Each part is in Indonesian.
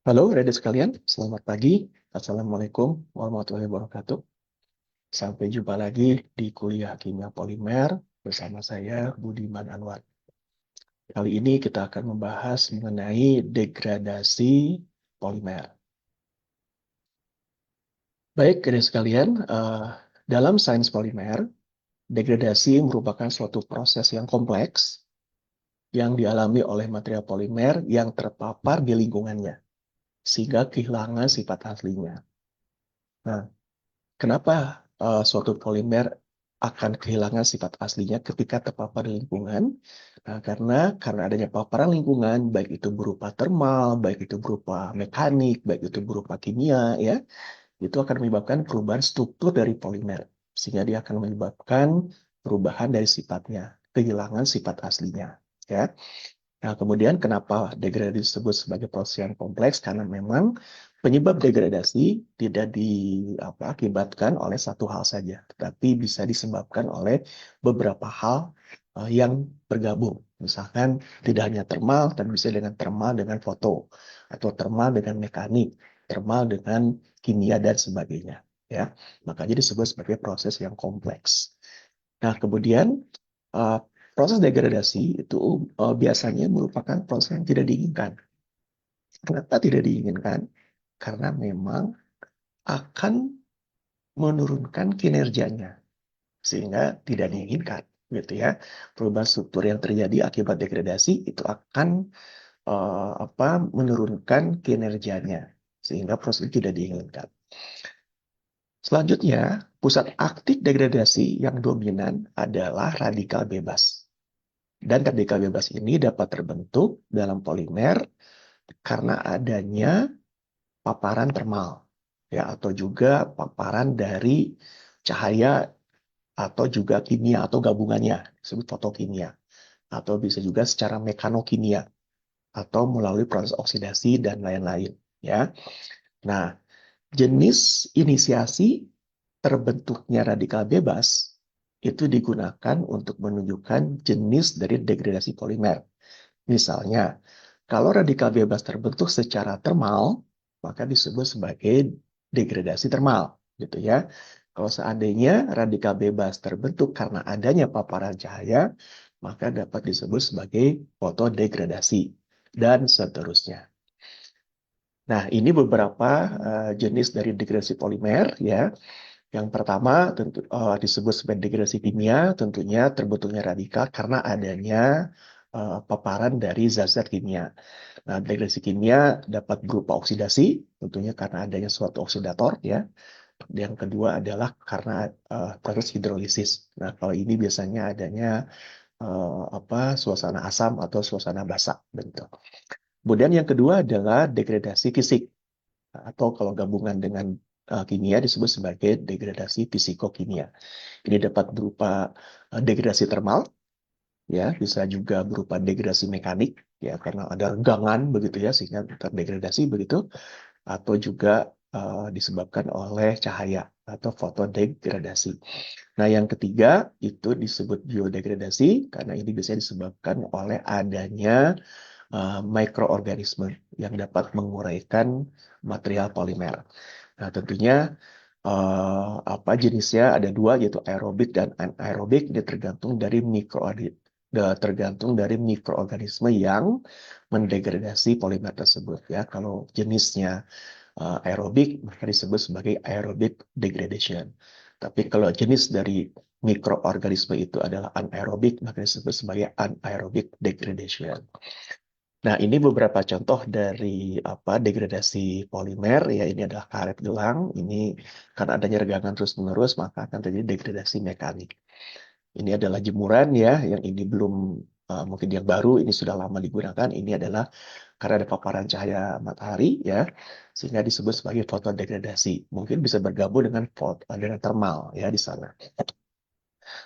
Halo, adik sekalian. Selamat pagi. Assalamualaikum warahmatullahi wabarakatuh. Sampai jumpa lagi di kuliah Kimia Polimer bersama saya, Budiman Anwar. Kali ini kita akan membahas mengenai degradasi polimer. Baik, adik sekalian, dalam sains polimer, degradasi merupakan suatu proses yang kompleks yang dialami oleh material polimer yang terpapar di lingkungannya, sehingga kehilangan sifat aslinya. Nah, kenapa suatu polimer akan kehilangan sifat aslinya ketika terpapar di lingkungan? Nah, karena adanya paparan lingkungan, baik itu berupa termal, baik itu berupa mekanik, baik itu berupa kimia, ya, itu akan menyebabkan perubahan struktur dari polimer, sehingga dia akan menyebabkan perubahan dari sifatnya, kehilangan sifat aslinya, ya. Nah, kemudian kenapa degradasi disebut sebagai proses yang kompleks? Karena memang penyebab degradasi tidak diakibatkan oleh satu hal saja, tetapi bisa disebabkan oleh beberapa hal yang bergabung. Misalkan tidak hanya termal, tapi bisa dengan termal dengan foto, atau termal dengan mekanik, termal dengan kimia dan sebagainya. Ya, makanya disebut sebagai proses yang kompleks. Nah, kemudian uh, proses degradasi itu biasanya merupakan proses yang tidak diinginkan. Kenapa tidak diinginkan? Karena memang akan menurunkan kinerjanya, sehingga tidak diinginkan, gitu ya. Perubahan struktur yang terjadi akibat degradasi itu akan menurunkan kinerjanya, sehingga proses itu tidak diinginkan. Selanjutnya, pusat aktif degradasi yang dominan adalah radikal bebas. Dan radikal bebas ini dapat terbentuk dalam polimer karena adanya paparan termal, ya, atau juga paparan dari cahaya atau juga kimia atau gabungannya, disebut fotokimia, atau bisa juga secara mekanokimia atau melalui proses oksidasi dan lain-lain, ya. Nah, jenis inisiasi terbentuknya radikal bebas itu digunakan untuk menunjukkan jenis dari degradasi polimer. Misalnya, kalau radikal bebas terbentuk secara termal, maka disebut sebagai degradasi termal, gitu ya. Kalau seandainya radikal bebas terbentuk karena adanya paparan cahaya, maka dapat disebut sebagai fotodegradasi, dan seterusnya. Nah, ini beberapa jenis dari degradasi polimer, ya. Yang pertama tentu disebut sebagai degradasi kimia, tentunya terbentuknya radikal karena adanya paparan dari zat-zat kimia. Nah, degradasi kimia dapat berupa oksidasi, tentunya karena adanya suatu oksidator, ya. Yang kedua adalah karena proses hidrolisis. Nah, kalau ini biasanya adanya suasana asam atau suasana basa, begitu. Kemudian yang kedua adalah degradasi fisik, atau kalau gabungan dengan kimia disebut sebagai degradasi fisikokimia. Ini dapat berupa degradasi termal, ya, bisa juga berupa degradasi mekanik, ya, karena ada regangan begitu ya sehingga terdegradasi begitu, atau juga disebabkan oleh cahaya atau fotodegradasi. Nah, yang ketiga itu disebut biodegradasi karena ini biasanya disebabkan oleh adanya mikroorganisme yang dapat menguraikan material polimer. Nah, tentunya jenisnya ada dua, yaitu aerobik dan anaerobik. Ini tergantung dari mikroorganisme yang mendegradasi polimer tersebut, ya. Kalau jenisnya aerobik, maka disebut sebagai aerobic degradation. Tapi kalau jenis dari mikroorganisme itu adalah anaerobik, maka disebut sebagai anaerobic degradation. Nah, ini beberapa contoh dari degradasi polimer, ya. Ini adalah karet gelang. Ini karena adanya regangan terus-menerus, maka akan terjadi degradasi mekanik. Ini adalah jemuran, ya, yang ini belum mungkin yang baru, ini sudah lama digunakan. Ini adalah karena ada paparan cahaya matahari, ya, sehingga disebut sebagai fotodegradasi. Mungkin bisa bergabung dengan termal, ya, di sana.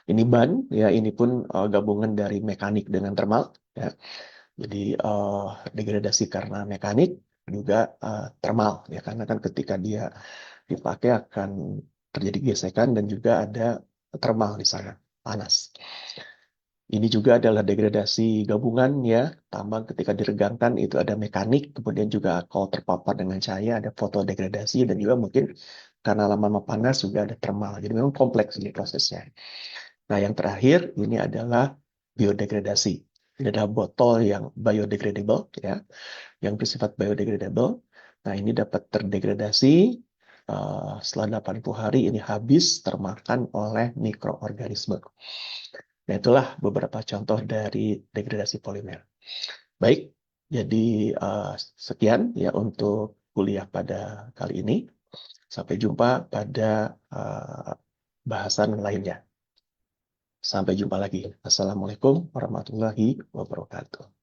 Ini ban, ya, ini pun gabungan dari mekanik dengan termal, ya. Jadi degradasi karena mekanik juga termal, ya, karena kan ketika dia dipakai akan terjadi gesekan dan juga ada termal di sana, panas. Ini juga adalah degradasi gabungan ya, tambang ketika diregangkan itu ada mekanik, kemudian juga kalau terpapar dengan cahaya ada fotodegradasi dan juga mungkin karena lama-lama panas juga ada thermal. Jadi memang kompleks ini prosesnya. Nah, yang terakhir ini adalah biodegradasi. Ini adalah botol yang biodegradable ya, yang bersifat biodegradable. Nah, ini dapat terdegradasi setelah 80 hari ini habis termakan oleh mikroorganisme. Nah, itulah beberapa contoh dari degradasi polimer. Baik, jadi sekian ya untuk kuliah pada kali ini. Sampai jumpa pada bahasan lainnya. Sampai jumpa lagi. Assalamualaikum warahmatullahi wabarakatuh.